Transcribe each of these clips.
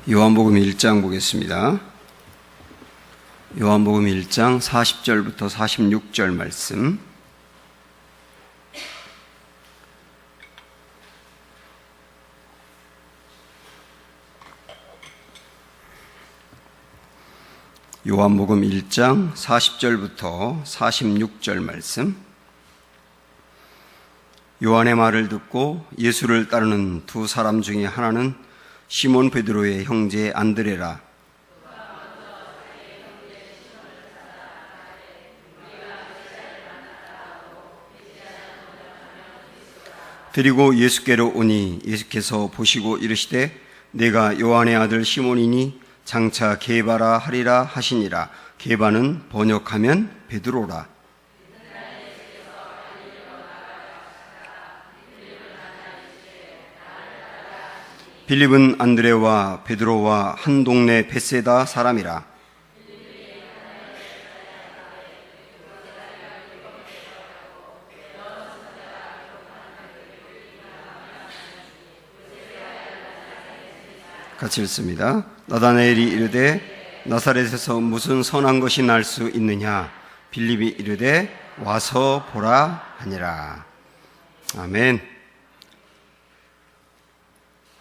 요한복음 1장 보겠습니다. 요한복음 1장 40절부터 46절 말씀. 요한복음 1장 40절부터 46절 말씀. 요한의 말을 듣고 예수를 따르는 두 사람 중에 하나는 시몬 베드로의 형제 안드레라. 드리고 예수께로 오니 예수께서 보시고 이르시되 내가 요한의 아들 시몬이니 장차 게바라 하리라 하시니라. 게바는 번역하면 베드로라. 빌립은 안드레와 베드로와 한 동네 베세다 사람이라. 같이 읽습니다. 나다나엘이 이르되 나사렛에서 무슨 선한 것이 날 수 있느냐? 빌립이 이르되 와서 보라 하니라. 아멘.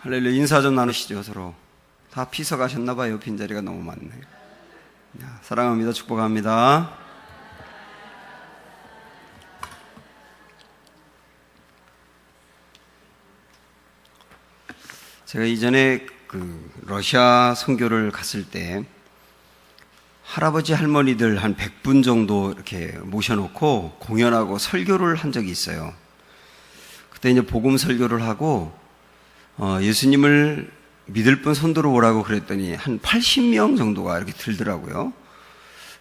할렐루야. 인사 좀 나누시죠. 서로 다 피서 가셨나봐요. 빈자리가 너무 많네요. 사랑합니다. 축복합니다. 제가 이전에 러시아 선교를 갔을 때 할아버지 할머니들 한 100분 정도 이렇게 모셔놓고 공연하고 설교를 한 적이 있어요. 그때 이제 복음 설교를 하고 예수님을 믿을 분 손들어 오라고 그랬더니 한 80명 정도가 이렇게 들더라고요.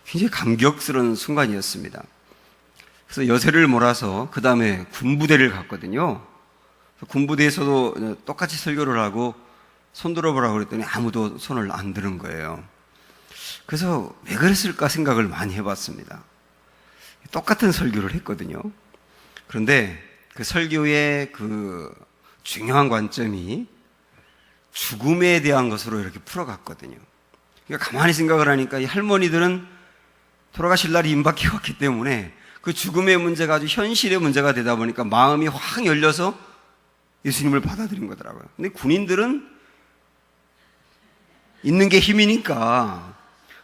굉장히 감격스러운 순간이었습니다. 그래서 여세를 몰아서 그 다음에 군부대를 갔거든요. 군부대에서도 똑같이 설교를 하고 손들어 보라고 그랬더니 아무도 손을 안 드는 거예요. 그래서 왜 그랬을까 생각을 많이 해봤습니다. 똑같은 설교를 했거든요. 그런데 그 설교의 중요한 관점이 죽음에 대한 것으로 이렇게 풀어갔거든요. 그러니까 가만히 생각을 하니까 이 할머니들은 돌아가실 날이 임박해 왔기 때문에 그 죽음의 문제가 아주 현실의 문제가 되다 보니까 마음이 확 열려서 예수님을 받아들인 거더라고요. 근데 군인들은 있는 게 힘이니까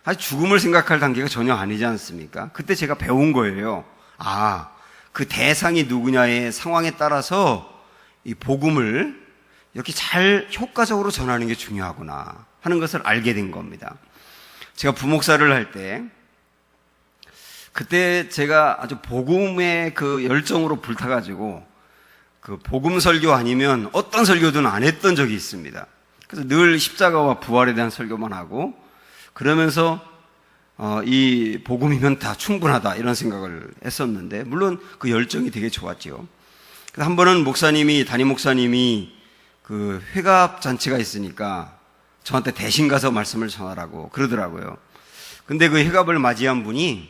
아직 죽음을 생각할 단계가 전혀 아니지 않습니까? 그때 제가 배운 거예요. 그 대상이 누구냐의 상황에 따라서 이 복음을 이렇게 잘 효과적으로 전하는 게 중요하구나 하는 것을 알게 된 겁니다. 제가 부목사를 할 때 그때 제가 아주 복음의 그 열정으로 불타가지고 그 복음 설교 아니면 어떤 설교든 안 했던 적이 있습니다. 그래서 늘 십자가와 부활에 대한 설교만 하고 그러면서 이 복음이면 다 충분하다 이런 생각을 했었는데 물론 그 열정이 되게 좋았죠. 한 번은 담임 목사님이 그 회갑 잔치가 있으니까 저한테 대신 가서 말씀을 전하라고 그러더라고요. 근데 그 회갑을 맞이한 분이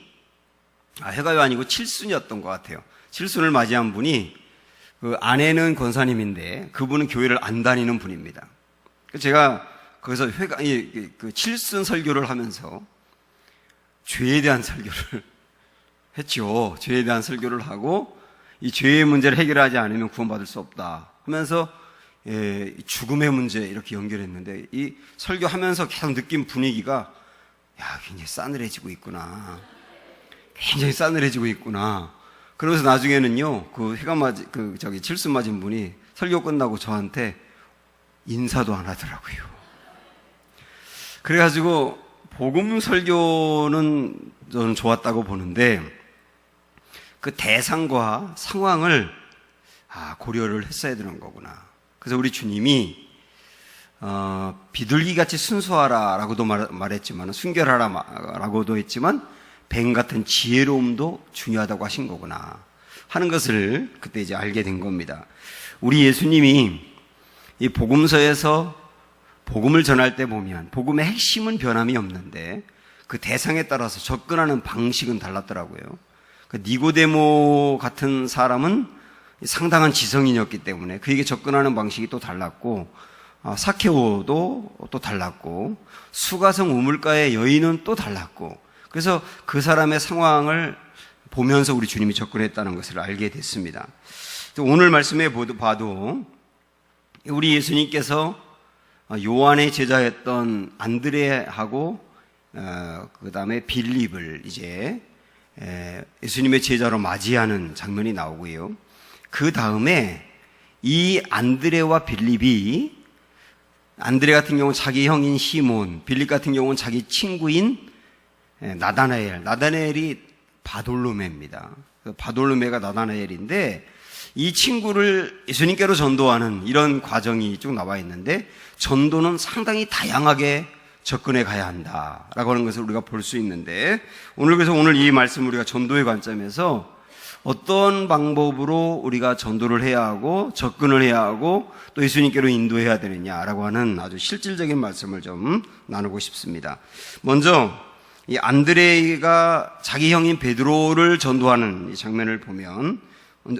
회갑이 아니고 칠순이었던 것 같아요. 칠순을 맞이한 분이 그 아내는 권사님인데 그분은 교회를 안 다니는 분입니다. 제가 거기서 칠순 설교를 하면서 죄에 대한 설교를 했죠. 죄에 대한 설교를 하고 이 죄의 문제를 해결하지 않으면 구원받을 수 없다 하면서 죽음의 문제 이렇게 연결했는데 이 설교하면서 계속 느낀 분위기가 굉장히 싸늘해지고 있구나. 굉장히 싸늘해지고 있구나. 그러면서 나중에는요, 칠순 맞은 분이 설교 끝나고 저한테 인사도 안 하더라고요. 그래가지고 복음 설교는 저는 좋았다고 보는데 그 대상과 상황을 고려를 했어야 되는 거구나. 그래서 우리 주님이 비둘기같이 순수하라라고도 말했지만 순결하라라고도 했지만 뱀 같은 지혜로움도 중요하다고 하신 거구나 하는 것을 그때 이제 알게 된 겁니다. 우리 예수님이 이 복음서에서 복음을 전할 때 보면 복음의 핵심은 변함이 없는데 그 대상에 따라서 접근하는 방식은 달랐더라고요. 니고데모 같은 사람은 상당한 지성인이었기 때문에 그에게 접근하는 방식이 또 달랐고 사케오도 또 달랐고 수가성 우물가의 여인은 또 달랐고, 그래서 그 사람의 상황을 보면서 우리 주님이 접근했다는 것을 알게 됐습니다. 오늘 말씀에 봐도 우리 예수님께서 요한의 제자였던 안드레하고 그 다음에 빌립을 이제 예수님의 제자로 맞이하는 장면이 나오고요. 그 다음에 이 안드레와 빌립이, 안드레 같은 경우는 자기 형인 시몬, 빌립 같은 경우는 자기 친구인 나다나엘이 바돌로메입니다. 바돌로메가 나다나엘인데 이 친구를 예수님께로 전도하는 이런 과정이 쭉 나와 있는데, 전도는 상당히 다양하게 접근해 가야 한다라고 하는 것을 우리가 볼 수 있는데, 그래서 오늘 이 말씀 우리가 전도의 관점에서 어떤 방법으로 우리가 전도를 해야 하고 접근을 해야 하고 또 예수님께로 인도해야 되느냐라고 하는 아주 실질적인 말씀을 좀 나누고 싶습니다. 먼저 이 안드레가 자기 형인 베드로를 전도하는 이 장면을 보면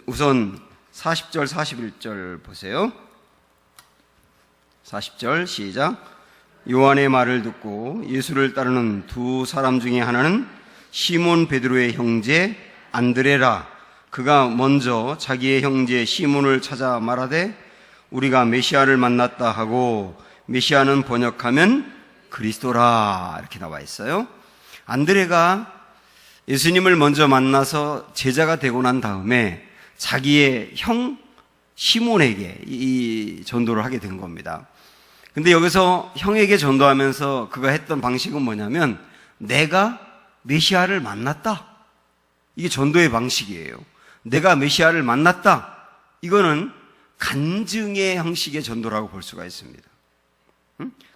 우선 40절 41절 보세요. 40절 시작. 요한의 말을 듣고 예수를 따르는 두 사람 중에 하나는 시몬 베드로의 형제 안드레라. 그가 먼저 자기의 형제 시몬을 찾아 말하되 우리가 메시아를 만났다 하고, 메시아는 번역하면 그리스도라 이렇게 나와 있어요. 안드레가 예수님을 먼저 만나서 제자가 되고 난 다음에 자기의 형 시몬에게 이 전도를 하게 된 겁니다. 근데 여기서 형에게 전도하면서 그가 했던 방식은 뭐냐면, 내가 메시아를 만났다. 이게 전도의 방식이에요. 내가 메시아를 만났다. 이거는 간증의 형식의 전도라고 볼 수가 있습니다.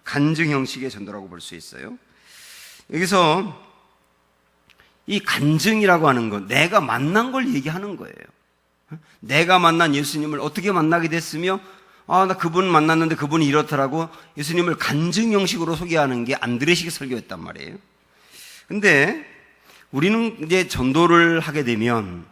간증 형식의 전도라고 볼 수 있어요. 여기서 이 간증이라고 하는 건 내가 만난 걸 얘기하는 거예요. 내가 만난 예수님을 어떻게 만나게 됐으며, 나 그분 만났는데 그분이 이렇더라고, 예수님을 간증 형식으로 소개하는 게 안드레식 설교였단 말이에요. 근데 우리는 이제 전도를 하게 되면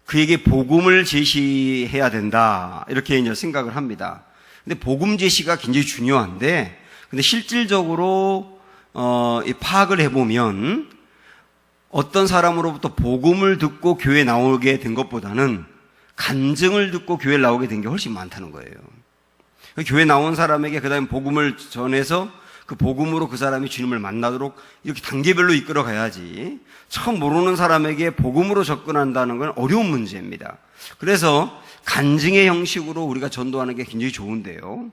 그에게 복음을 제시해야 된다, 이렇게 이제 생각을 합니다. 근데 복음 제시가 굉장히 중요한데, 근데 실질적으로 파악을 해보면 어떤 사람으로부터 복음을 듣고 교회에 나오게 된 것보다는 간증을 듣고 교회에 나오게 된 게 훨씬 많다는 거예요. 교회에 나온 사람에게 그 다음에 복음을 전해서 그 복음으로 그 사람이 주님을 만나도록 이렇게 단계별로 이끌어 가야지, 처음 모르는 사람에게 복음으로 접근한다는 건 어려운 문제입니다. 그래서 간증의 형식으로 우리가 전도하는 게 굉장히 좋은데요.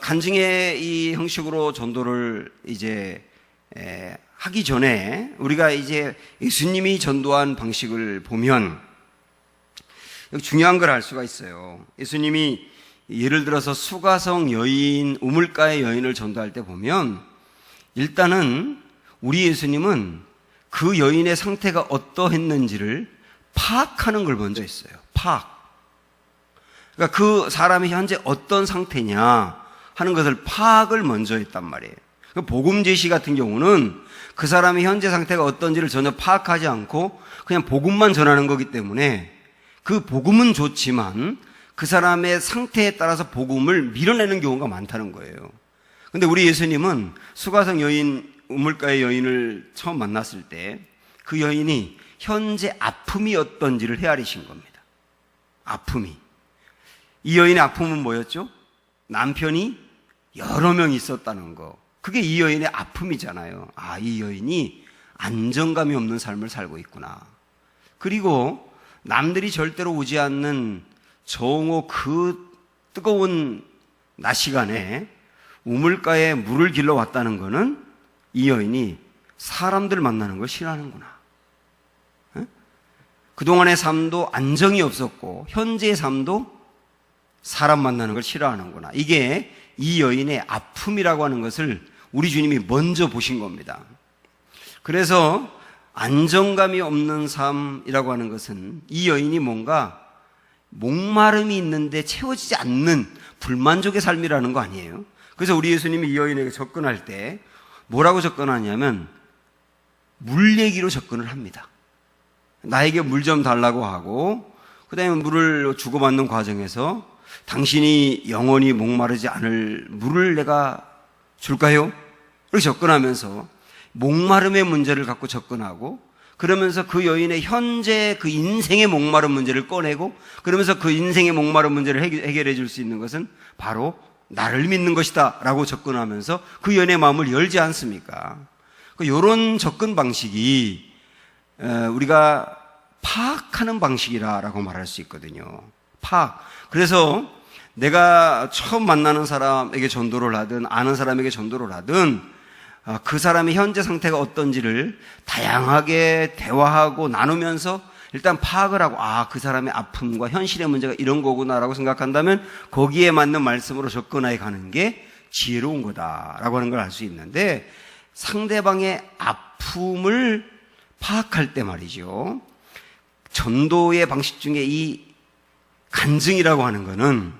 간증의 이 형식으로 전도를 이제 하기 전에 우리가 이제 예수님이 전도한 방식을 보면 중요한 걸 알 수가 있어요. 예수님이 예를 들어서 수가성 여인, 우물가의 여인을 전도할 때 보면 일단은 우리 예수님은 그 여인의 상태가 어떠했는지를 파악하는 걸 먼저 했어요. 파악. 그러니까 그 사람이 현재 어떤 상태냐 하는 것을 파악을 먼저 했단 말이에요. 복음 제시 같은 경우는 그 사람이 현재 상태가 어떤지를 전혀 파악하지 않고 그냥 복음만 전하는 거기 때문에 그 복음은 좋지만 그 사람의 상태에 따라서 복음을 밀어내는 경우가 많다는 거예요. 근데 우리 예수님은 수가성 여인, 우물가의 여인을 처음 만났을 때 그 여인이 현재 아픔이 어떤지를 헤아리신 겁니다. 아픔이. 이 여인의 아픔은 뭐였죠? 남편이 여러 명 있었다는 거. 그게 이 여인의 아픔이잖아요. 이 여인이 안정감이 없는 삶을 살고 있구나. 그리고 남들이 절대로 오지 않는 정오 그 뜨거운 낮 시간에 우물가에 물을 길러 왔다는 것은 이 여인이 사람들 만나는 걸 싫어하는구나. 그동안의 삶도 안정이 없었고 현재의 삶도 사람 만나는 걸 싫어하는구나. 이게 이 여인의 아픔이라고 하는 것을 우리 주님이 먼저 보신 겁니다. 그래서 안정감이 없는 삶이라고 하는 것은 이 여인이 뭔가 목마름이 있는데 채워지지 않는 불만족의 삶이라는 거 아니에요. 그래서 우리 예수님이 이 여인에게 접근할 때 뭐라고 접근하냐면 물 얘기로 접근을 합니다. 나에게 물 좀 달라고 하고 그 다음에 물을 주고받는 과정에서 당신이 영원히 목마르지 않을 물을 내가 줄까요? 이렇게 접근하면서 목마름의 문제를 갖고 접근하고, 그러면서 그 여인의 현재 그 인생의 목마른 문제를 꺼내고, 그러면서 그 인생의 목마른 문제를 해결해 줄 수 있는 것은 바로 나를 믿는 것이다 라고 접근하면서 그 여인의 마음을 열지 않습니까? 이런 접근 방식이 우리가 파악하는 방식이라고 말할 수 있거든요. 파악. 그래서 내가 처음 만나는 사람에게 전도를 하든 아는 사람에게 전도를 하든 그 사람의 현재 상태가 어떤지를 다양하게 대화하고 나누면서 일단 파악을 하고, 그 사람의 아픔과 현실의 문제가 이런 거구나라고 생각한다면 거기에 맞는 말씀으로 접근해 가는 게 지혜로운 거다라고 하는 걸 알 수 있는데, 상대방의 아픔을 파악할 때 말이죠, 전도의 방식 중에 이 간증이라고 하는 것은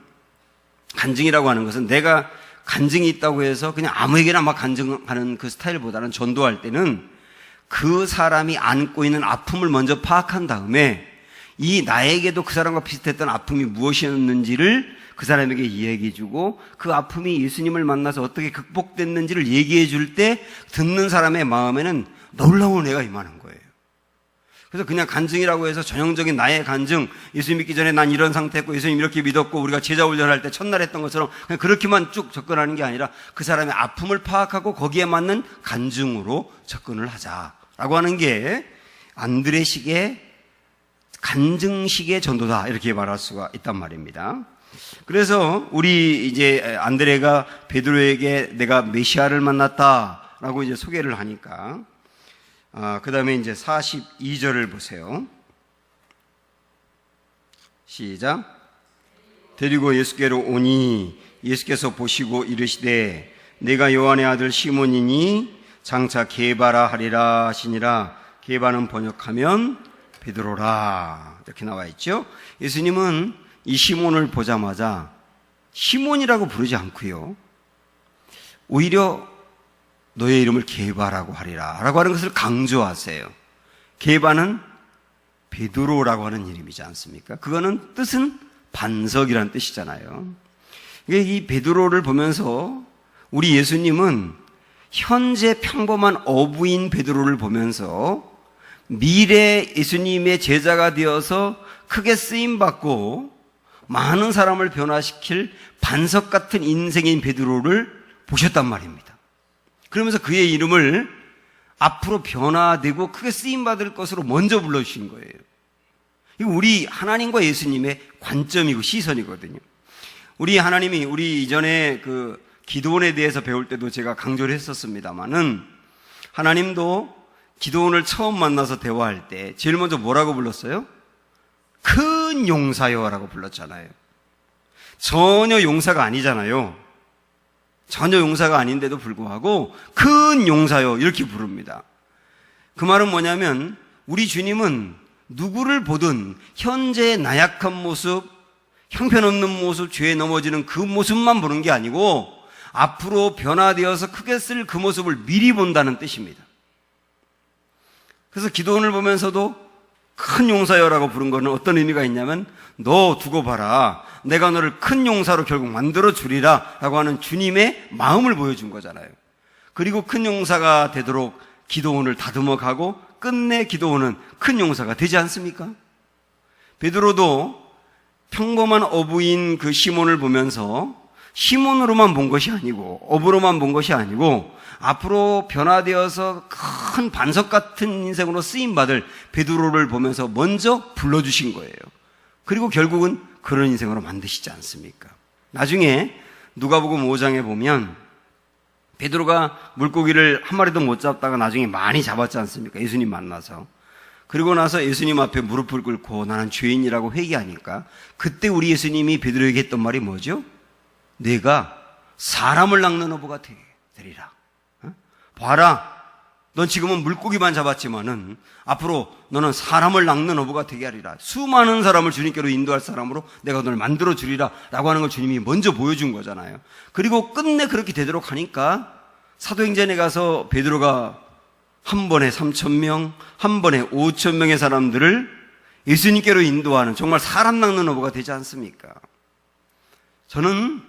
내가 간증이 있다고 해서 그냥 아무에게나 막 간증하는 그 스타일보다는, 전도할 때는 그 사람이 안고 있는 아픔을 먼저 파악한 다음에 이 나에게도 그 사람과 비슷했던 아픔이 무엇이었는지를 그 사람에게 이야기해 주고, 그 아픔이 예수님을 만나서 어떻게 극복됐는지를 얘기해 줄 때 듣는 사람의 마음에는 놀라운 은혜가 임하는 거예요. 그래서 그냥 간증이라고 해서 전형적인 나의 간증, 예수 믿기 전에 난 이런 상태였고 예수님 이렇게 믿었고 우리가 제자 훈련할 때 첫날 했던 것처럼 그냥 그렇게만 쭉 접근하는 게 아니라 그 사람의 아픔을 파악하고 거기에 맞는 간증으로 접근을 하자라고 하는 게 안드레식의 간증식의 전도다, 이렇게 말할 수가 있단 말입니다. 그래서 우리 이제 안드레가 베드로에게 내가 메시아를 만났다라고 이제 소개를 하니까, 그 다음에 이제 42절을 보세요. 시작. 데리고 예수께로 오니 예수께서 보시고 이르시되 내가 요한의 아들 시몬이니 장차 게바라 하리라 하시니라. 게바는 번역하면 베드로라, 이렇게 나와 있죠. 예수님은 이 시몬을 보자마자 시몬이라고 부르지 않고요, 오히려 너의 이름을 게바라고 하리라 라고 하는 것을 강조하세요. 게바는 베드로라고 하는 이름이지 않습니까? 그거는 뜻은 반석이라는 뜻이잖아요. 이 베드로를 보면서 우리 예수님은 현재 평범한 어부인 베드로를 보면서 미래 예수님의 제자가 되어서 크게 쓰임받고 많은 사람을 변화시킬 반석 같은 인생인 베드로를 보셨단 말입니다. 그러면서 그의 이름을 앞으로 변화되고 크게 쓰임받을 것으로 먼저 불러주신 거예요. 이거 우리 하나님과 예수님의 관점이고 시선이거든요. 우리 하나님이, 우리 이전에 그 기도원에 대해서 배울 때도 제가 강조를 했었습니다마는, 하나님도 기도원을 처음 만나서 대화할 때 제일 먼저 뭐라고 불렀어요? 큰 용사여라고 불렀잖아요. 전혀 용사가 아니잖아요. 전혀 용사가 아닌데도 불구하고 큰 용사여 이렇게 부릅니다. 그 말은 뭐냐면 우리 주님은 누구를 보든 현재의 나약한 모습, 형편없는 모습, 죄에 넘어지는 그 모습만 보는 게 아니고 앞으로 변화되어서 크게 쓸 그 모습을 미리 본다는 뜻입니다. 그래서 기도원을 보면서도 큰 용사여라고 부른 거는 어떤 의미가 있냐면, 너 두고 봐라, 내가 너를 큰 용사로 결국 만들어 주리라 라고 하는 주님의 마음을 보여준 거잖아요. 그리고 큰 용사가 되도록 기도원을 다듬어 가고 끝내 기도원은 큰 용사가 되지 않습니까? 베드로도 평범한 어부인 그 시몬을 보면서 시몬으로만 본 것이 아니고 어부로만 본 것이 아니고 앞으로 변화되어서 큰 반석 같은 인생으로 쓰임받을 베드로를 보면서 먼저 불러주신 거예요. 그리고 결국은 그런 인생으로 만드시지 않습니까? 나중에 누가복음 5장에 보면 베드로가 물고기를 한 마리도 못 잡다가 나중에 많이 잡았지 않습니까? 예수님 만나서. 그리고 나서 예수님 앞에 무릎을 꿇고 나는 죄인이라고 회개하니까 그때 우리 예수님이 베드로에게 했던 말이 뭐죠? 내가 사람을 낚는 어부가 되리라. 봐라, 넌 지금은 물고기만 잡았지만은 앞으로 너는 사람을 낚는 어부가 되게 하리라. 수많은 사람을 주님께로 인도할 사람으로 내가 너를 만들어 주리라 라고 하는 걸 주님이 먼저 보여준 거잖아요. 그리고 끝내 그렇게 되도록 하니까 사도행전에 가서 베드로가 한 번에 3,000명, 한 번에 5,000명의 사람들을 예수님께로 인도하는 정말 사람 낚는 어부가 되지 않습니까? 저는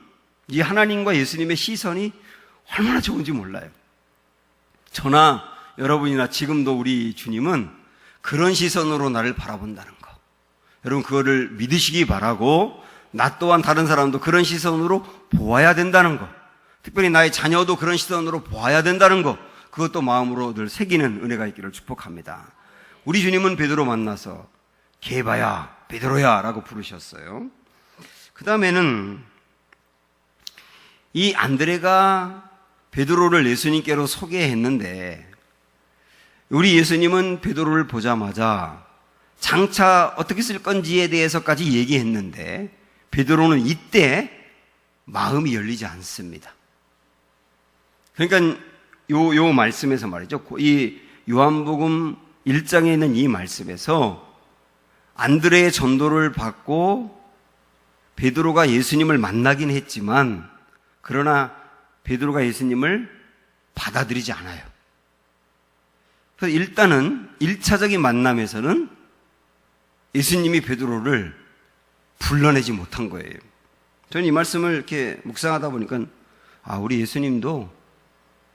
이 하나님과 예수님의 시선이 얼마나 좋은지 몰라요. 저나 여러분이나 지금도 우리 주님은 그런 시선으로 나를 바라본다는 거. 여러분 그거를 믿으시기 바라고, 나 또한 다른 사람도 그런 시선으로 보아야 된다는 거. 특별히 나의 자녀도 그런 시선으로 보아야 된다는 거. 그것도 마음으로 늘 새기는 은혜가 있기를 축복합니다. 우리 주님은 베드로 만나서 게바야, 베드로야 라고 부르셨어요. 그 다음에는 이 안드레가 베드로를 예수님께로 소개했는데, 우리 예수님은 베드로를 보자마자 장차 어떻게 쓸 건지에 대해서까지 얘기했는데, 베드로는 이때 마음이 열리지 않습니다. 그러니까 요 말씀에서 말이죠. 이 요한복음 1장에 있는 이 말씀에서 안드레의 전도를 받고 베드로가 예수님을 만나긴 했지만, 그러나 베드로가 예수님을 받아들이지 않아요. 그래서 일단은 1차적인 만남에서는 예수님이 베드로를 불러내지 못한 거예요. 저는 이 말씀을 이렇게 묵상하다 보니까, 우리 예수님도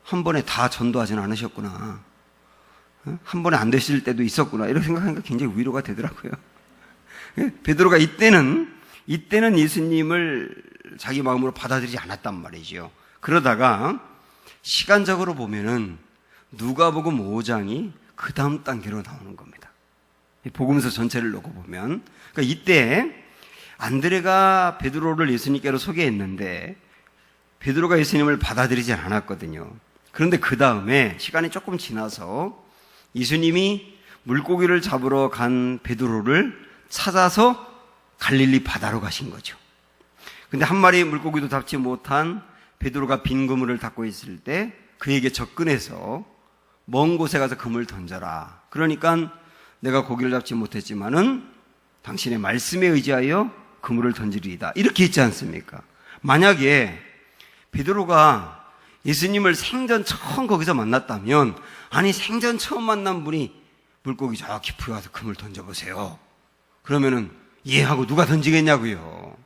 한 번에 다 전도하지는 않으셨구나. 한 번에 안 되실 때도 있었구나. 이렇게 생각하니까 굉장히 위로가 되더라고요. 베드로가 이때는 예수님을 자기 마음으로 받아들이지 않았단 말이죠. 그러다가 시간적으로 보면은 누가복음 5장이 그 다음 단계로 나오는 겁니다. 복음서 전체를 놓고 보면, 그러니까 이때 안드레가 베드로를 예수님께로 소개했는데 베드로가 예수님을 받아들이지 않았거든요. 그런데 그 다음에 시간이 조금 지나서 예수님이 물고기를 잡으러 간 베드로를 찾아서 갈릴리 바다로 가신 거죠. 근데 한 마리 물고기도 잡지 못한 베드로가 빈 그물을 닫고 있을 때 그에게 접근해서 먼 곳에 가서 그물 던져라. 그러니까 내가 고기를 잡지 못했지만은 당신의 말씀에 의지하여 그물을 던지리이다. 이렇게 했지 않습니까? 만약에 베드로가 예수님을 생전 처음 거기서 만났다면, 아니 생전 처음 만난 분이 물고기 저 깊이 가서 그물 던져보세요. 그러면은 하고 누가 던지겠냐고요.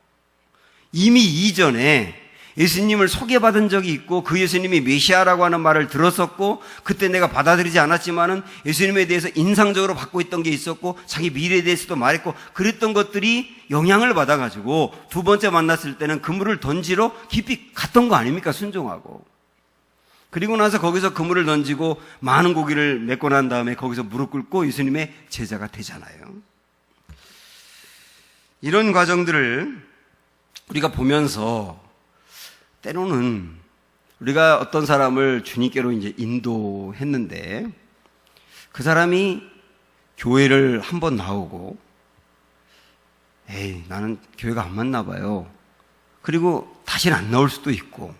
이미 이전에 예수님을 소개받은 적이 있고 그 예수님이 메시아라고 하는 말을 들었었고, 그때 내가 받아들이지 않았지만은 예수님에 대해서 인상적으로 받고 있던 게 있었고 자기 미래에 대해서도 말했고 그랬던 것들이 영향을 받아가지고 두 번째 만났을 때는 그물을 던지러 깊이 갔던 거 아닙니까? 순종하고. 그리고 나서 거기서 그물을 던지고 많은 고기를 메고 난 다음에 거기서 무릎 꿇고 예수님의 제자가 되잖아요. 이런 과정들을 우리가 보면서 때로는 우리가 어떤 사람을 주님께로 이제 인도했는데 그 사람이 교회를 한번 나오고 나는 교회가 안 맞나 봐요. 그리고 다시는 안 나올 수도 있고,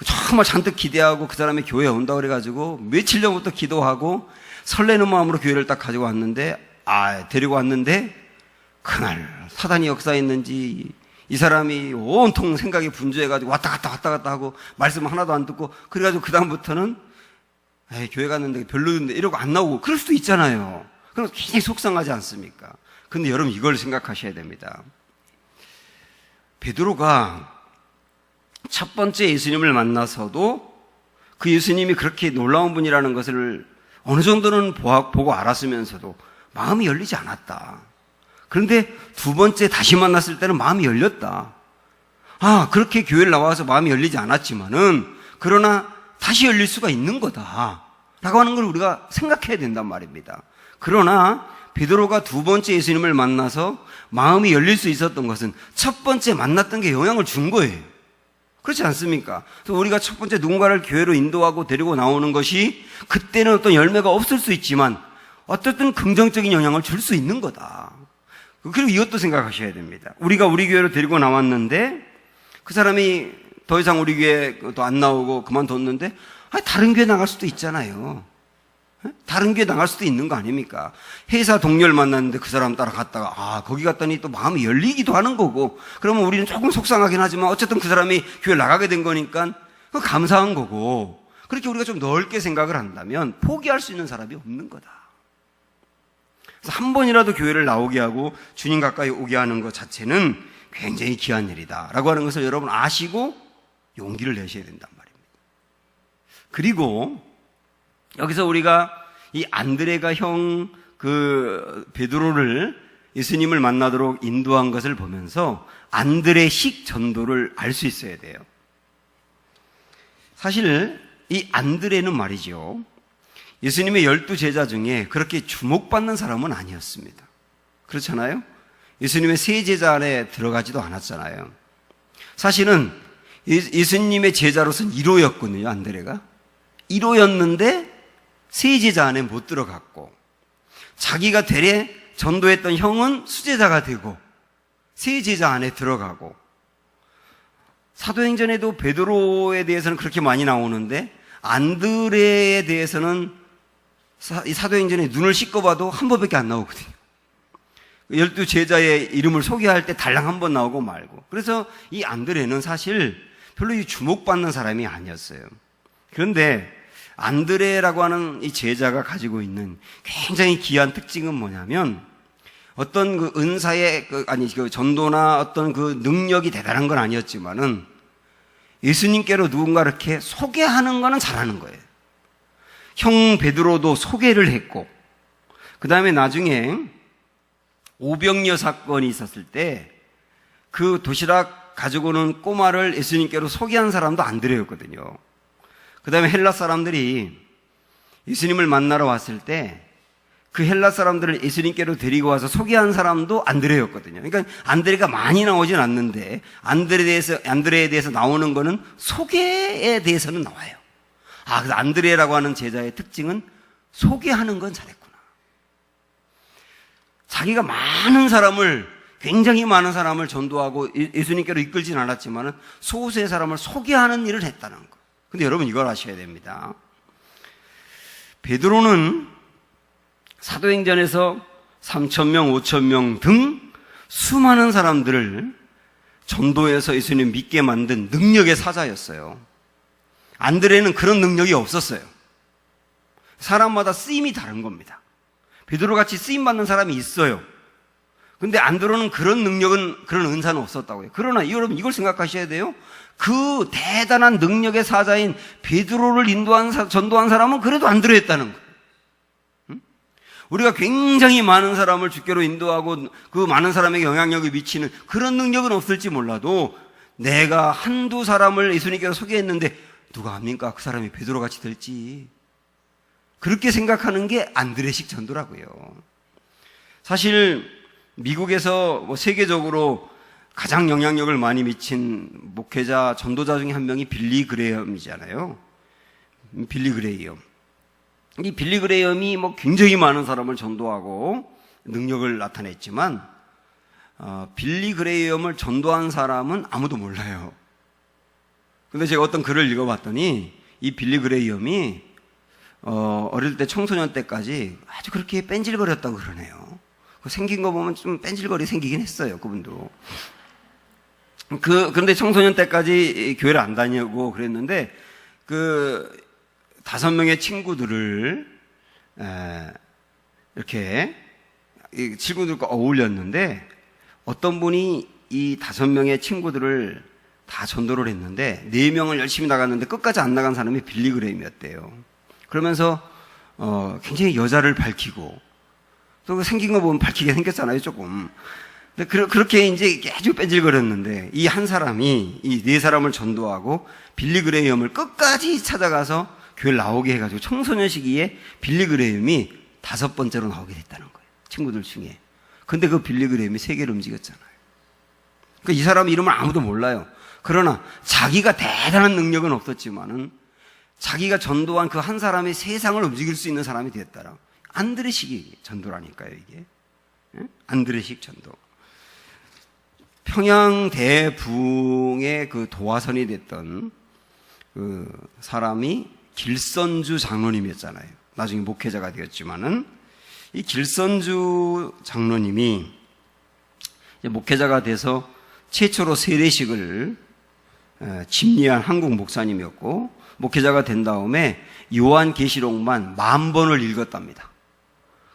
정말 잔뜩 기대하고 그 사람이 교회에 온다고 그래가지고 며칠 전부터 기도하고 설레는 마음으로 교회를 딱 가지고 왔는데, 데리고 왔는데 그날 사단이 역사했는지 이 사람이 온통 생각이 분주해가지고 왔다 갔다 하고 말씀 하나도 안 듣고, 그래가지고 그 다음부터는 교회 갔는데 별로던데 이러고 안 나오고 그럴 수도 있잖아요. 그럼 굉장히 속상하지 않습니까? 근데 여러분 이걸 생각하셔야 됩니다. 베드로가 첫 번째 예수님을 만나서도 그 예수님이 그렇게 놀라운 분이라는 것을 어느 정도는 보고 알았으면서도 마음이 열리지 않았다. 그런데 두 번째 다시 만났을 때는 마음이 열렸다. 그렇게 교회를 나와서 마음이 열리지 않았지만은 그러나 다시 열릴 수가 있는 거다 라고 하는 걸 우리가 생각해야 된단 말입니다. 그러나 베드로가 두 번째 예수님을 만나서 마음이 열릴 수 있었던 것은 첫 번째 만났던 게 영향을 준 거예요. 그렇지 않습니까? 그래서 우리가 첫 번째 누군가를 교회로 인도하고 데리고 나오는 것이 그때는 어떤 열매가 없을 수 있지만 어쨌든 긍정적인 영향을 줄 수 있는 거다. 그리고 이것도 생각하셔야 됩니다. 우리가 우리 교회로 데리고 나왔는데 그 사람이 더 이상 우리 교회 또 안 나오고 그만뒀는데 다른 교회 나갈 수도 있잖아요. 다른 교회 나갈 수도 있는 거 아닙니까? 회사 동료를 만났는데 그 사람 따라갔다가 거기 갔더니 또 마음이 열리기도 하는 거고, 그러면 우리는 조금 속상하긴 하지만 어쨌든 그 사람이 교회 나가게 된 거니까 감사한 거고, 그렇게 우리가 좀 넓게 생각을 한다면 포기할 수 있는 사람이 없는 거다. 그래서 한 번이라도 교회를 나오게 하고 주님 가까이 오게 하는 것 자체는 굉장히 귀한 일이다 라고 하는 것을 여러분 아시고 용기를 내셔야 된단 말입니다. 그리고 여기서 우리가 이 안드레가 형 베드로를 예수님을 만나도록 인도한 것을 보면서 안드레식 전도를 알 수 있어야 돼요. 사실 이 안드레는 말이죠, 예수님의 12제자 중에 그렇게 주목받는 사람은 아니었습니다. 그렇잖아요? 예수님의 세 제자 안에 들어가지도 않았잖아요. 사실은 예수님의 제자로서는 1호였거든요, 안드레가. 1호였는데 세 제자 안에 못 들어갔고, 자기가 되레 전도했던 형은 수제자가 되고 세 제자 안에 들어가고, 사도행전에도 베드로에 대해서는 그렇게 많이 나오는데 안드레에 대해서는 사도행전에 눈을 씻고 봐도 한 번밖에 안 나오거든요. 12제자의 이름을 소개할 때 달랑 한 번 나오고 말고. 그래서 이 안드레는 사실 별로 주목받는 사람이 아니었어요. 그런데 안드레라고 하는 이 제자가 가지고 있는 굉장히 귀한 특징은 뭐냐면, 어떤 그 은사의 전도나 어떤 그 능력이 대단한 건 아니었지만은 예수님께로 누군가 이렇게 소개하는 거는 잘하는 거예요. 형 베드로도 소개를 했고, 그 다음에 나중에 오병이어 사건이 있었을 때 그 도시락 가지고 오는 꼬마를 예수님께로 소개한 사람도 안드레였거든요. 그 다음에 헬라 사람들이 예수님을 만나러 왔을 때 그 헬라 사람들을 예수님께로 데리고 와서 소개한 사람도 안드레였거든요. 그러니까 안드레가 많이 나오진 않는데 안드레에 대해서 나오는 거는 소개에 대해서는 나와요. 그래서 안드레라고 하는 제자의 특징은 소개하는 건 잘했구나. 자기가 굉장히 많은 사람을 전도하고 예수님께로 이끌진 않았지만 소수의 사람을 소개하는 일을 했다는 거. 근데 여러분 이걸 아셔야 됩니다. 베드로는 사도행전에서 3,000명, 5,000명 등 수많은 사람들을 전도해서 예수님 믿게 만든 능력의 사자였어요. 안드레는 그런 능력이 없었어요. 사람마다 쓰임이 다른 겁니다. 베드로같이 쓰임받는 사람이 있어요. 근데 안드레는 그런 능력은, 그런 은사는 없었다고요. 그러나 여러분 이걸 생각하셔야 돼요. 그 대단한 능력의 사자인 베드로를 전도한 사람은 그래도 안드레였다는 거예요. 우리가 굉장히 많은 사람을 주께로 인도하고 그 많은 사람에게 영향력을 미치는 그런 능력은 없을지 몰라도 내가 한두 사람을 예수님께로 소개했는데 누가 압니까? 그 사람이 베드로같이 될지. 그렇게 생각하는 게 안드레식 전도라고요. 사실 미국에서 세계적으로 가장 영향력을 많이 미친 목회자, 전도자 중에 한 명이 빌리 그레이엄이잖아요. 빌리 그레이엄. 이 빌리 그레이엄이 굉장히 많은 사람을 전도하고 능력을 나타냈지만 빌리 그레이엄을 전도한 사람은 아무도 몰라요. 근데 제가 어떤 글을 읽어봤더니 이 빌리 그레이엄이 어릴 때 청소년 때까지 아주 그렇게 뺀질거렸다고 그러네요. 생긴 거 보면 좀 뺀질거리 생기긴 했어요, 그분도. 그런데 청소년 때까지 교회를 안 다니고 그랬는데 5명의 친구들을 이렇게 친구들과 어울렸는데 어떤 분이 이 5명의 친구들을 다 전도를 했는데 4명을 열심히 나갔는데 끝까지 안 나간 사람이 빌리 그레이엄이었대요. 그러면서 굉장히 여자를 밝히고 또 생긴 거 보면 밝히게 생겼잖아요, 조금. 근데 그렇게 이제 아주 뺀질거렸는데 이 한 사람이 이 4사람을 전도하고 빌리 그레이엄을 끝까지 찾아가서 교회를 나오게 해가지고 청소년 시기에 빌리 그레이엄이 5번째로 나오게 됐다는 거예요, 친구들 중에. 근데 그 빌리 그레이엄이 세계를 움직였잖아요. 그러니까 이 사람 이름을 아무도 몰라요. 그러나 자기가 대단한 능력은 없었지만은 자기가 전도한 그 한 사람이 세상을 움직일 수 있는 사람이 되었다라. 안드레식 전도라니까요, 이게. 안드레식 전도. 평양 대붕의 그 도화선이 됐던 그 사람이 길선주 장로님이었잖아요. 나중에 목회자가 되었지만은 이 길선주 장로님이 목회자가 돼서 최초로 세례식을 집리한 한국 목사님이었고, 목회자가 된 다음에 요한계시록만 10,000번을 읽었답니다.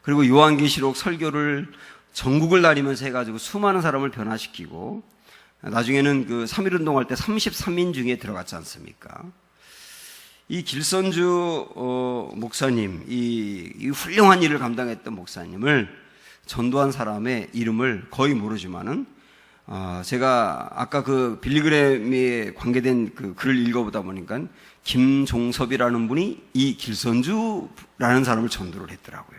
그리고 요한계시록 설교를 전국을 다니면서 해가지고 수많은 사람을 변화시키고 나중에는 그 3.1운동 할 때 33인 중에 들어갔지 않습니까? 이 길선주 목사님, 이 훌륭한 일을 감당했던 목사님을 전도한 사람의 이름을 거의 모르지만은 제가 아까 그 빌리그램에 관계된 그 글을 읽어보다 보니까 김종섭이라는 분이 이 길선주라는 사람을 전도를 했더라고요.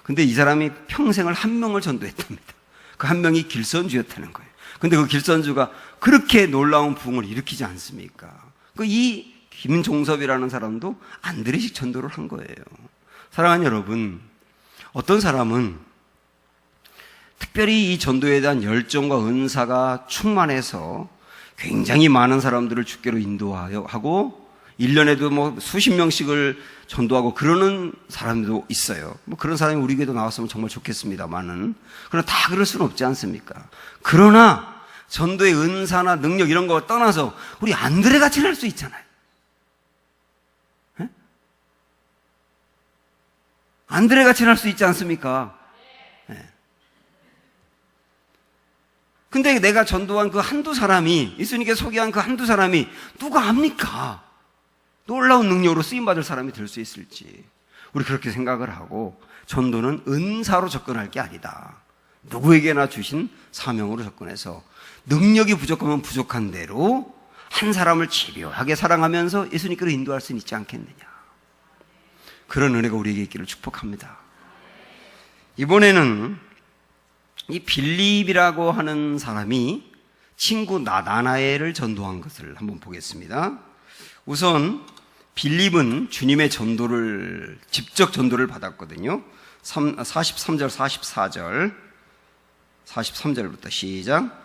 근데 이 사람이 평생을 한 명을 전도했답니다. 그 한 명이 길선주였다는 거예요. 근데 그 길선주가 그렇게 놀라운 부흥을 일으키지 않습니까? 이 김종섭이라는 사람도 안드레식 전도를 한 거예요. 사랑하는 여러분, 어떤 사람은 특별히 이 전도에 대한 열정과 은사가 충만해서 굉장히 많은 사람들을 주께로 인도하고 1년에도 뭐 수십 명씩을 전도하고 그러는 사람도 있어요. 뭐 그런 사람이 우리 교회도 나왔으면 정말 좋겠습니다만은, 그러나 다 그럴 수는 없지 않습니까? 그러나 전도의 은사나 능력 이런 거 떠나서 우리 안드레 같이 할 수 있잖아요. 에? 안드레 같이 할 수 있지 않습니까? 네. 근데 내가 전도한 그 한두 사람이, 예수님께 소개한 그 한두 사람이 누가 압니까? 놀라운 능력으로 쓰임받을 사람이 될 수 있을지. 우리 그렇게 생각을 하고, 전도는 은사로 접근할 게 아니다. 누구에게나 주신 사명으로 접근해서 능력이 부족하면 부족한 대로 한 사람을 집요하게 사랑하면서 예수님께로 인도할 수는 있지 않겠느냐. 그런 은혜가 우리에게 있기를 축복합니다. 이번에는 이 빌립이라고 하는 사람이 친구 나다나엘을 전도한 것을 한번 보겠습니다. 우선 빌립은 주님의 전도를, 직접 전도를 받았거든요. 43절, 43절부터 시작.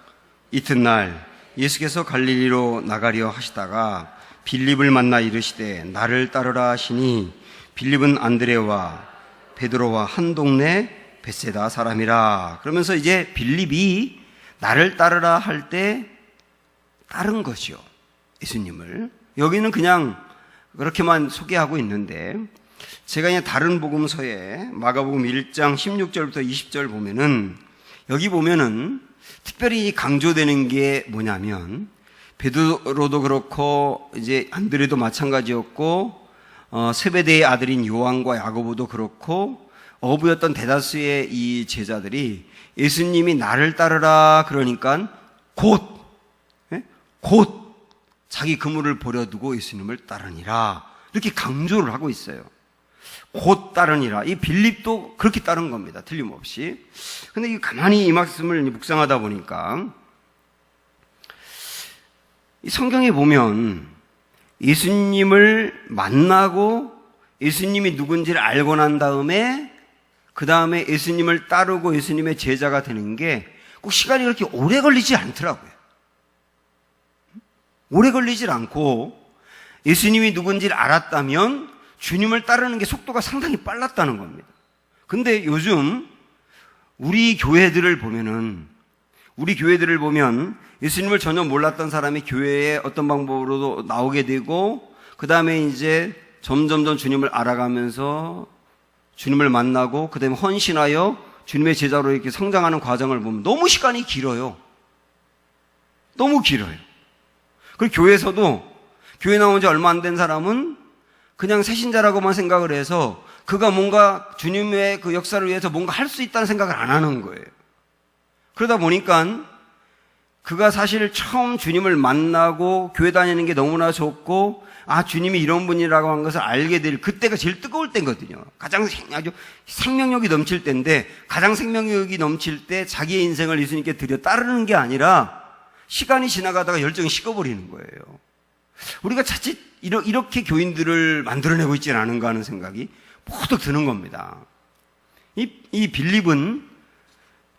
이튿날 예수께서 갈릴리로 나가려 하시다가 빌립을 만나 이르시되 나를 따르라 하시니 빌립은 안드레와 베드로와 한 동네 벳세다 사람이라. 그러면서 이제 빌립이 나를 따르라 할 때 따른 것이요, 예수님을. 여기는 그냥 그렇게만 소개하고 있는데, 제가 그냥 다른 복음서에 마가복음 1장 16절부터 20절 보면은, 여기 보면은 특별히 강조되는 게 뭐냐면, 베드로도 그렇고 이제 안드레도 마찬가지였고, 세베대의 아들인 요한과 야고보도 그렇고, 어부였던 대다수의 이 제자들이 예수님이 나를 따르라 그러니까 곧 자기 그물을 버려두고 예수님을 따르니라, 이렇게 강조를 하고 있어요. 곧 따르니라. 이 빌립도 그렇게 따른 겁니다, 틀림없이. 근데 가만히 이 말씀을 묵상하다 보니까 이 성경에 보면 예수님을 만나고 예수님이 누군지를 알고 난 다음에 그 다음에 예수님을 따르고 예수님의 제자가 되는 게 꼭 시간이 그렇게 오래 걸리지 않더라고요. 오래 걸리질 않고, 예수님이 누군지를 알았다면 주님을 따르는 게 속도가 상당히 빨랐다는 겁니다. 근데 요즘 우리 교회들을 보면 예수님을 전혀 몰랐던 사람이 교회에 어떤 방법으로도 나오게 되고, 그 다음에 이제 점점점 주님을 알아가면서 주님을 만나고, 그 다음에 헌신하여 주님의 제자로 이렇게 성장하는 과정을 보면 너무 시간이 길어요. 너무 길어요. 그리고 교회에서도, 교회 나온 지 얼마 안 된 사람은 그냥 새신자라고만 생각을 해서 그가 뭔가 주님의 그 역사를 위해서 뭔가 할 수 있다는 생각을 안 하는 거예요. 그러다 보니까 그가 사실 처음 주님을 만나고 교회 다니는 게 너무나 좋고, 주님이 이런 분이라고 한 것을 알게 될 그때가 제일 뜨거울 때거든요. 가장 아주 생명력이 넘칠 때인데, 가장 생명력이 넘칠 때 자기의 인생을 예수님께 드려 따르는 게 아니라 시간이 지나가다가 열정이 식어버리는 거예요. 우리가 자칫 이렇게 교인들을 만들어내고 있지는 않은가 하는 생각이 퍼뜩 드는 겁니다. 이 빌립은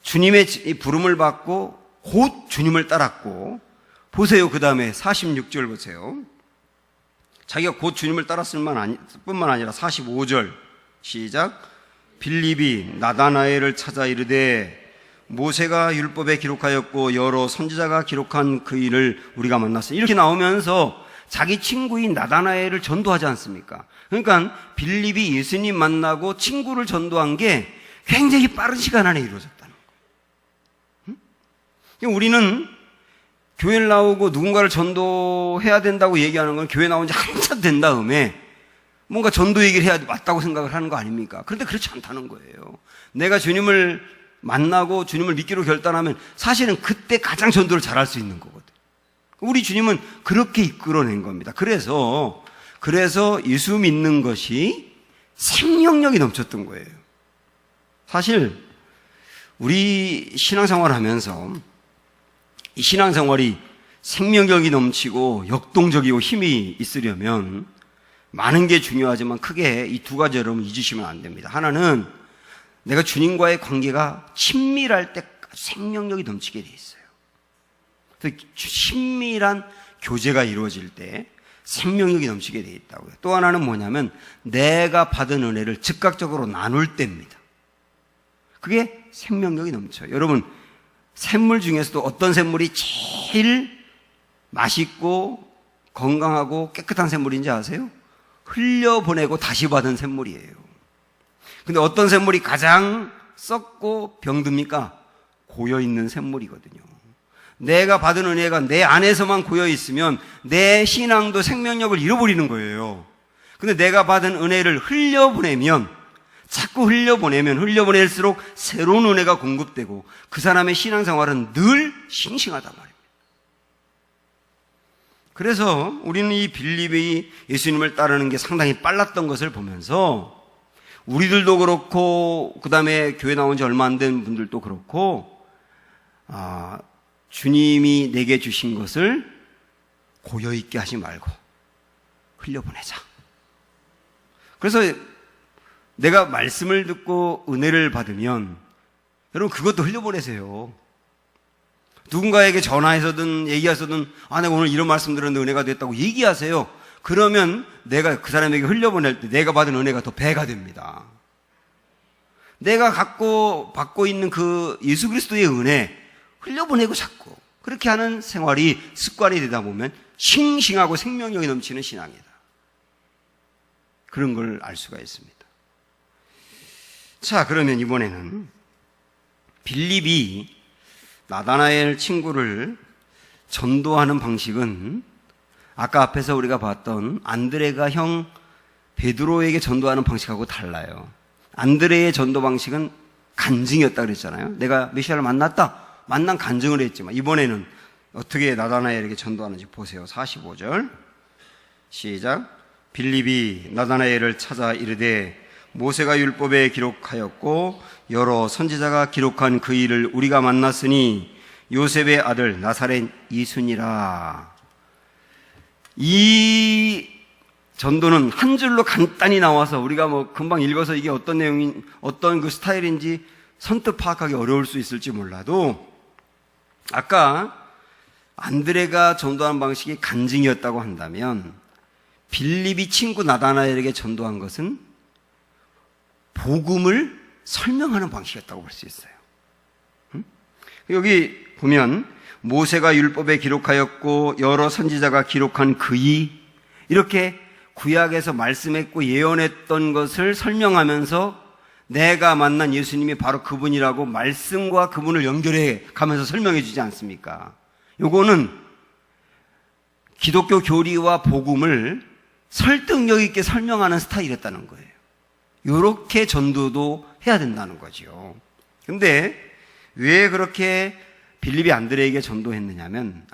주님의 부름을 받고 곧 주님을 따랐고, 보세요. 그 다음에 46절 보세요. 자기가 곧 주님을 따랐을 뿐만 아니라 45절 시작. 빌립이 나다나엘을 찾아 이르되 모세가 율법에 기록하였고 여러 선지자가 기록한 그 일을 우리가 만났으니, 이렇게 나오면서 자기 친구인 나다나엘을 전도하지 않습니까? 그러니까 빌립이 예수님 만나고 친구를 전도한 게 굉장히 빠른 시간 안에 이루어졌다는 거예요. 우리는 교회를 나오고 누군가를 전도해야 된다고 얘기하는 건 교회 나온 지 한참 된 다음에 뭔가 전도 얘기를 해야 맞다고 생각을 하는 거 아닙니까? 그런데 그렇지 않다는 거예요. 내가 주님을 만나고 주님을 믿기로 결단하면 사실은 그때 가장 전도를 잘할 수 있는 거거든. 우리 주님은 그렇게 이끌어낸 겁니다. 그래서 예수 믿는 것이 생명력이 넘쳤던 거예요. 사실 우리 신앙생활 하면서 이 신앙생활이 생명력이 넘치고 역동적이고 힘이 있으려면 많은 게 중요하지만 크게 이 두 가지 여러분 잊으시면 안 됩니다. 하나는 내가 주님과의 관계가 친밀할 때 생명력이 넘치게 돼 있어요. 그래서 친밀한 교제가 이루어질 때 생명력이 넘치게 돼 있다고요. 또 하나는 뭐냐면 내가 받은 은혜를 즉각적으로 나눌 때입니다. 그게 생명력이 넘쳐요. 여러분, 샘물 중에서도 어떤 샘물이 제일 맛있고 건강하고 깨끗한 샘물인지 아세요? 흘려보내고 다시 받은 샘물이에요. 근데 어떤 샘물이 가장 썩고 병듭니까? 고여있는 샘물이거든요. 내가 받은 은혜가 내 안에서만 고여있으면 내 신앙도 생명력을 잃어버리는 거예요. 근데 내가 받은 은혜를 자꾸 흘려보낼수록 새로운 은혜가 공급되고 그 사람의 신앙생활은 늘 싱싱하단 말입니다. 그래서 우리는 이 빌립이 예수님을 따르는 게 상당히 빨랐던 것을 보면서 우리들도 그렇고 그 다음에 교회 나온 지 얼마 안 된 분들도 그렇고 주님이 내게 주신 것을 고여있게 하지 말고 흘려보내자. 그래서 내가 말씀을 듣고 은혜를 받으면 여러분 그것도 흘려보내세요. 누군가에게 전화해서든 얘기해서든 내가 오늘 이런 말씀 들었는데 은혜가 됐다고 얘기하세요. 그러면 내가 그 사람에게 흘려보낼 때 내가 받은 은혜가 더 배가 됩니다. 내가 받고 있는 그 예수 그리스도의 은혜 흘려보내고 자꾸 그렇게 하는 생활이 습관이 되다 보면 싱싱하고 생명력이 넘치는 신앙이다. 그런 걸 알 수가 있습니다. 자, 그러면 이번에는 빌립이 나다나엘 친구를 전도하는 방식은 아까 앞에서 우리가 봤던 안드레가 형 베드로에게 전도하는 방식하고 달라요. 안드레의 전도 방식은 간증이었다 그랬잖아요. 내가 메시아를 만난 간증을 했지만 이번에는 어떻게 나다나엘에게 전도하는지 보세요. 45절 시작. 빌립이 나다나엘을 찾아 이르되 모세가 율법에 기록하였고 여러 선지자가 기록한 그 일을 우리가 만났으니 요셉의 아들 나사렛 예수니라. 이 전도는 한 줄로 간단히 나와서 우리가 금방 읽어서 이게 어떤 내용인 어떤 그 스타일인지 선뜻 파악하기 어려울 수 있을지 몰라도 아까 안드레가 전도한 방식이 간증이었다고 한다면 빌립이 친구 나다나엘에게 전도한 것은 복음을 설명하는 방식이었다고 볼 수 있어요. 여기 보면 모세가 율법에 기록하였고 여러 선지자가 기록한 그이 이렇게 구약에서 말씀했고 예언했던 것을 설명하면서 내가 만난 예수님이 바로 그분이라고 말씀과 그분을 연결해 가면서 설명해 주지 않습니까? 요거는 기독교 교리와 복음을 설득력 있게 설명하는 스타일이었다는 거예요. 요렇게 전도도 해야 된다는 거죠. 근데 왜 그렇게 빌립이 안드레에게 전도했느냐면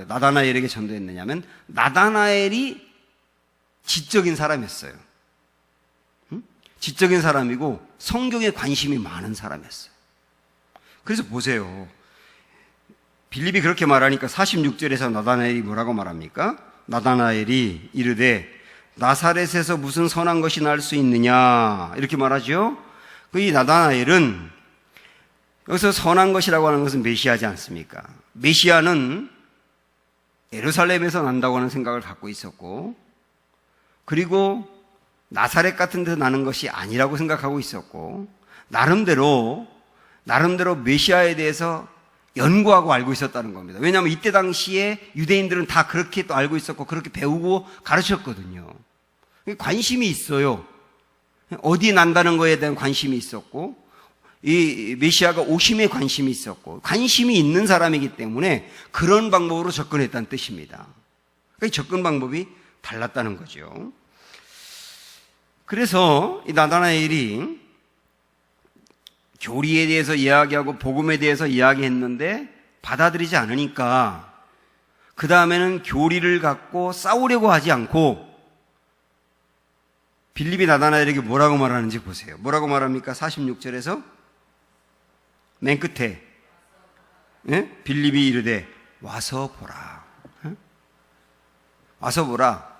나다나엘에게 전도했느냐면 나다나엘이 지적인 사람이었어요. 지적인 사람이고 성경에 관심이 많은 사람이었어요. 그래서 보세요. 빌립이 그렇게 말하니까 46절에서 나다나엘이 뭐라고 말합니까? 나다나엘이 이르되 나사렛에서 무슨 선한 것이 날 수 있느냐 이렇게 말하죠. 이 나다나엘은 여기서 선한 것이라고 하는 것은 메시아지 않습니까? 메시아는 예루살렘에서 난다고 하는 생각을 갖고 있었고 그리고 나사렛 같은 데서 나는 것이 아니라고 생각하고 있었고 나름대로 메시아에 대해서 연구하고 알고 있었다는 겁니다. 왜냐하면 이때 당시에 유대인들은 다 그렇게 또 알고 있었고 그렇게 배우고 가르쳤거든요. 관심이 있어요. 어디 난다는 거에 대한 관심이 있었고 이 메시아가 오심에 관심이 있었고 관심이 있는 사람이기 때문에 그런 방법으로 접근했다는 뜻입니다. 그러니까 접근 방법이 달랐다는 거죠. 그래서 이 나다나엘이 교리에 대해서 이야기하고 복음에 대해서 이야기했는데 받아들이지 않으니까 그 다음에는 교리를 갖고 싸우려고 하지 않고 빌립이 나다나엘에게 뭐라고 말하는지 보세요. 뭐라고 말합니까? 46절에서 맨 끝에 빌립이 이르되 와서 보라. 와서 보라.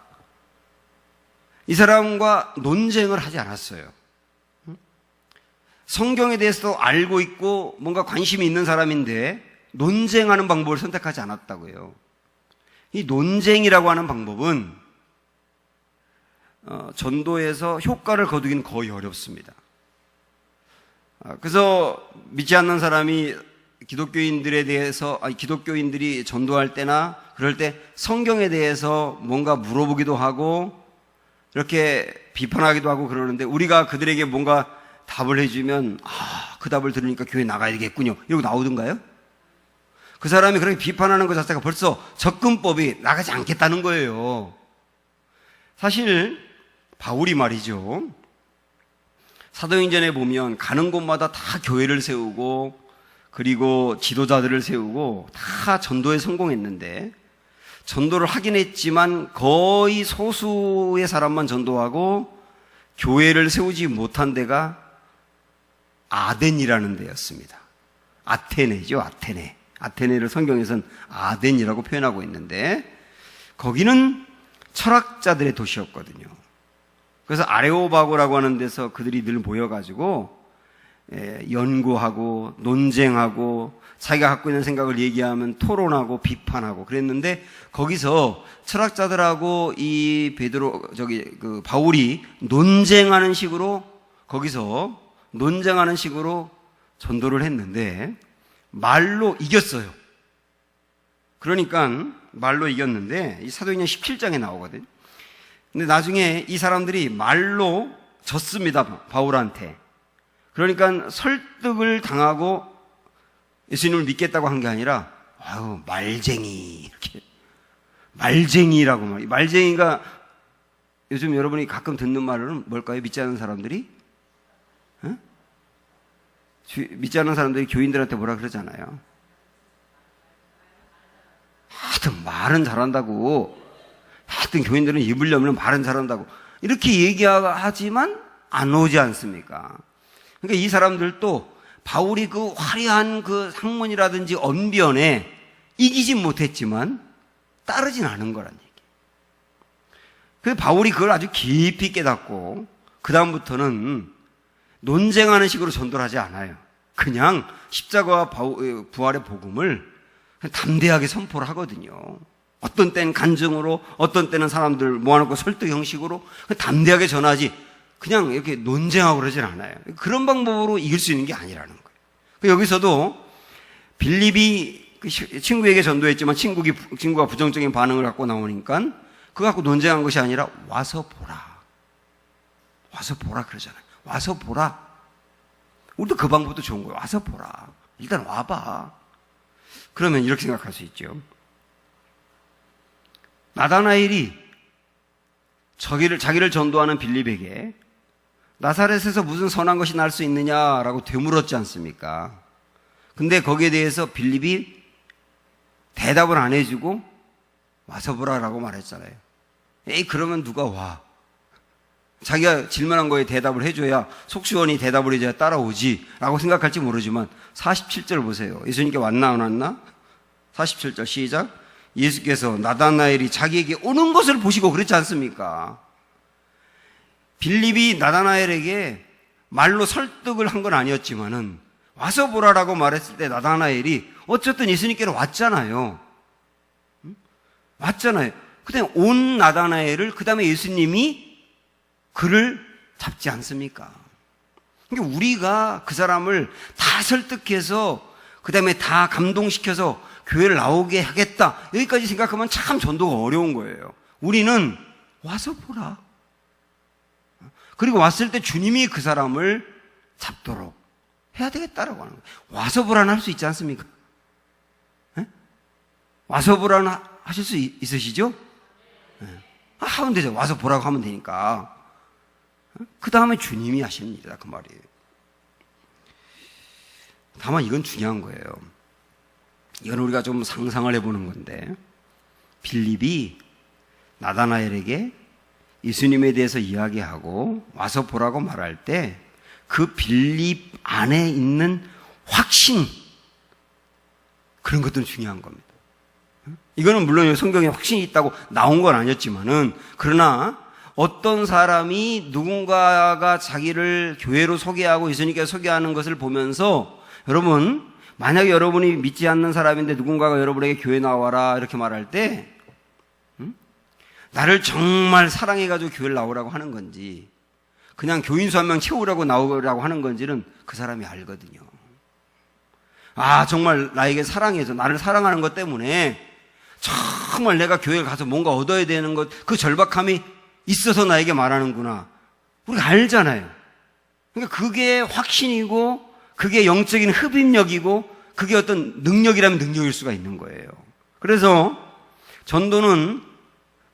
이 사람과 논쟁을 하지 않았어요. 성경에 대해서도 알고 있고 뭔가 관심이 있는 사람인데 논쟁하는 방법을 선택하지 않았다고요. 이 논쟁이라고 하는 방법은 전도에서 효과를 거두기는 거의 어렵습니다. 그래서 믿지 않는 사람이 기독교인들이 전도할 때나 그럴 때 성경에 대해서 뭔가 물어보기도 하고 이렇게 비판하기도 하고 그러는데 우리가 그들에게 뭔가 답을 해주면 그 답을 들으니까 교회 나가야 되겠군요 이러고 나오던가요? 그 사람이 그렇게 비판하는 것 자체가 벌써 접근법이 나가지 않겠다는 거예요. 사실 바울이 말이죠, 사도행전에 보면 가는 곳마다 다 교회를 세우고 그리고 지도자들을 세우고 다 전도에 성공했는데 전도를 하긴 했지만 거의 소수의 사람만 전도하고 교회를 세우지 못한 데가 아덴이라는 데였습니다. 아테네죠, 아테네. 아테네를 성경에서는 아덴이라고 표현하고 있는데 거기는 철학자들의 도시였거든요. 그래서 아레오바고라고 하는 데서 그들이 늘 모여가지고 연구하고 논쟁하고 자기가 갖고 있는 생각을 얘기하면 토론하고 비판하고 그랬는데 거기서 철학자들하고 이 바울이 논쟁하는 식으로 거기서 논쟁하는 식으로 전도를 했는데 말로 이겼어요. 그러니까 말로 이겼는데 이 사도행전 17장에 나오거든요. 근데 나중에 이 사람들이 말로 졌습니다, 바울한테. 그러니까 설득을 당하고 예수님을 믿겠다고 한 게 아니라 말쟁이 이렇게 말쟁이라고 말이에요. 말쟁이가 요즘 여러분이 가끔 듣는 말은 뭘까요? 믿지 않는 사람들이? 믿지 않는 사람들이 교인들한테 뭐라 그러잖아요. 하여튼 말은 잘한다고. 하여튼 교인들은 입을 열면 말은 잘한다고. 이렇게 얘기하지만 안 오지 않습니까? 그러니까 이 사람들도 바울이 그 화려한 그 학문이라든지 언변에 이기진 못했지만 따르진 않은 거란 얘기예요. 그래서 바울이 그걸 아주 깊이 깨닫고 그 다음부터는 논쟁하는 식으로 전도를 하지 않아요. 그냥 십자가와 부활의 복음을 담대하게 선포를 하거든요. 어떤 때는 간증으로, 어떤 때는 사람들 모아놓고 설득 형식으로 담대하게 전하지 그냥 이렇게 논쟁하고 그러진 않아요. 그런 방법으로 이길 수 있는 게 아니라는 거예요. 여기서도 빌립이 친구에게 전도했지만 친구가 부정적인 반응을 갖고 나오니까 그거 갖고 논쟁한 것이 아니라 와서 보라. 와서 보라 그러잖아요. 와서 보라. 우리도 그 방법도 좋은 거예요. 와서 보라. 일단 와봐. 그러면 이렇게 생각할 수 있죠. 나다나엘이 자기를 전도하는 빌립에게 나사렛에서 무슨 선한 것이 날 수 있느냐라고 되물었지 않습니까? 근데 거기에 대해서 빌립이 대답을 안 해주고 와서 보라라고 말했잖아요. 그러면 누가 와? 자기가 질문한 거에 대답을 해줘야 속시원히 대답을 해줘야 따라오지 라고 생각할지 모르지만 47절 보세요. 예수님께 왔나 안 왔나? 47절 시작. 예수께서 나다나엘이 자기에게 오는 것을 보시고 그렇지 않습니까? 빌립이 나다나엘에게 말로 설득을 한 건 아니었지만은 와서 보라라고 말했을 때 나다나엘이 어쨌든 예수님께로 왔잖아요. 왔잖아요. 그다음에 온 나다나엘을 그 다음에 예수님이 그를 잡지 않습니까? 그러니까 우리가 그 사람을 다 설득해서 그 다음에 다 감동시켜서 교회를 나오게 하겠다 여기까지 생각하면 참 전도가 어려운 거예요. 우리는 와서 보라. 그리고 왔을 때 주님이 그 사람을 잡도록 해야 되겠다라고 하는 거예요. 와서 보라는 할 수 있지 않습니까? 네? 와서 보라는 하실 수 있으시죠? 네. 하면 되죠. 와서 보라고 하면 되니까. 그 다음에 주님이 하십니다. 그 말이에요. 다만 이건 중요한 거예요. 이건 우리가 좀 상상을 해보는 건데, 빌립이 나다나엘에게 예수님에 대해서 이야기하고 와서 보라고 말할 때 그 빌립 안에 있는 확신, 그런 것들은 중요한 겁니다. 이거는 물론 성경에 확신이 있다고 나온 건 아니었지만은, 그러나 어떤 사람이 누군가가 자기를 교회로 소개하고 예수님께 소개하는 것을 보면서, 여러분 만약에 여러분이 믿지 않는 사람인데 누군가가 여러분에게 교회 나와라 이렇게 말할 때 나를 정말 사랑해가지고 교회를 나오라고 하는 건지 그냥 교인수 한 명 채우라고 나오라고 하는 건지는 그 사람이 알거든요. 아, 정말 나에게 사랑해서 나를 사랑하는 것 때문에 정말 내가 교회에 가서 뭔가 얻어야 되는 것, 그 절박함이 있어서 나에게 말하는구나. 우리가 알잖아요. 그러니까 그게 확신이고 그게 영적인 흡입력이고 그게 어떤 능력이라면 능력일 수가 있는 거예요. 그래서 전도는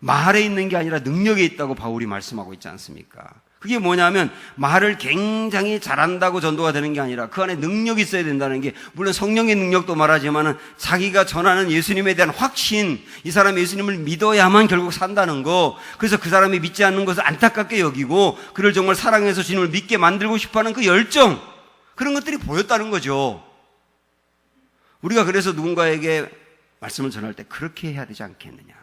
말에 있는 게 아니라 능력에 있다고 바울이 말씀하고 있지 않습니까? 그게 뭐냐면 말을 굉장히 잘한다고 전도가 되는 게 아니라 그 안에 능력이 있어야 된다는 게, 물론 성령의 능력도 말하지만은 자기가 전하는 예수님에 대한 확신, 이 사람이 예수님을 믿어야만 결국 산다는 거, 그래서 그 사람이 믿지 않는 것을 안타깝게 여기고 그를 정말 사랑해서 주님을 믿게 만들고 싶어하는 그 열정, 그런 것들이 보였다는 거죠. 우리가 그래서 누군가에게 말씀을 전할 때 그렇게 해야 되지 않겠느냐.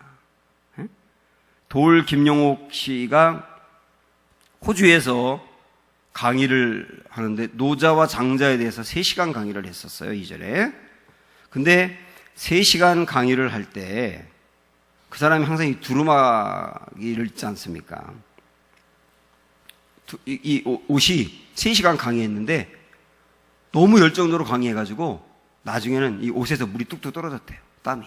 돌 김용옥 씨가 호주에서 강의를 하는데 노자와 장자에 대해서 3시간 강의를 했었어요, 이전에. 근데 3시간 강의를 할 때 그 사람이 항상 이 두루마기를 입지 않습니까? 이 옷이 3시간 강의했는데 너무 열정적으로 강의해가지고 나중에는 이 옷에서 물이 뚝뚝 떨어졌대요, 땀이.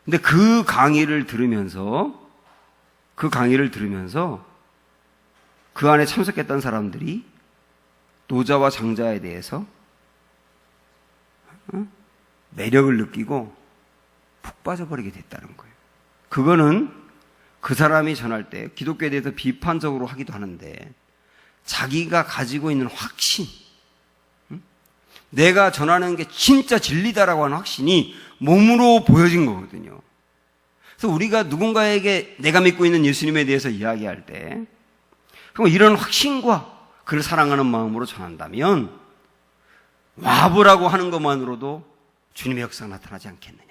근데 그 강의를 들으면서 그 안에 참석했던 사람들이 노자와 장자에 대해서 매력을 느끼고 푹 빠져버리게 됐다는 거예요. 그거는 그 사람이 전할 때 기독교에 대해서 비판적으로 하기도 하는데 자기가 가지고 있는 확신, 내가 전하는 게 진짜 진리다라고 하는 확신이 몸으로 보여진 거거든요. 그래서 우리가 누군가에게 내가 믿고 있는 예수님에 대해서 이야기할 때 그럼 이런 확신과 그를 사랑하는 마음으로 전한다면 와보라고 하는 것만으로도 주님의 역사가 나타나지 않겠느냐.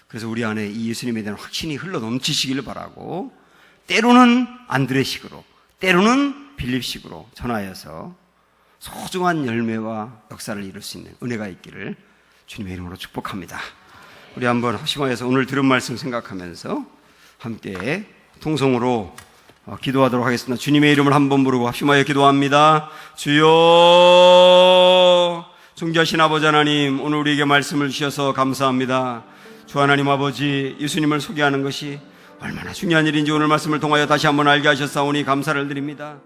그래서 우리 안에 이 예수님에 대한 확신이 흘러 넘치시기를 바라고, 때로는 안드레식으로, 때로는 빌립식으로 전하여서 소중한 열매와 역사를 이룰 수 있는 은혜가 있기를 주님의 이름으로 축복합니다. 우리 한번 합심하여서 오늘 들은 말씀 생각하면서 함께 통성으로 기도하도록 하겠습니다. 주님의 이름을 한번 부르고 합심하여 기도합니다. 주여, 존귀하신 아버지 하나님, 오늘 우리에게 말씀을 주셔서 감사합니다. 주 하나님 아버지, 예수님을 소개하는 것이 얼마나 중요한 일인지 오늘 말씀을 통하여 다시 한번 알게 하셨사오니 감사를 드립니다.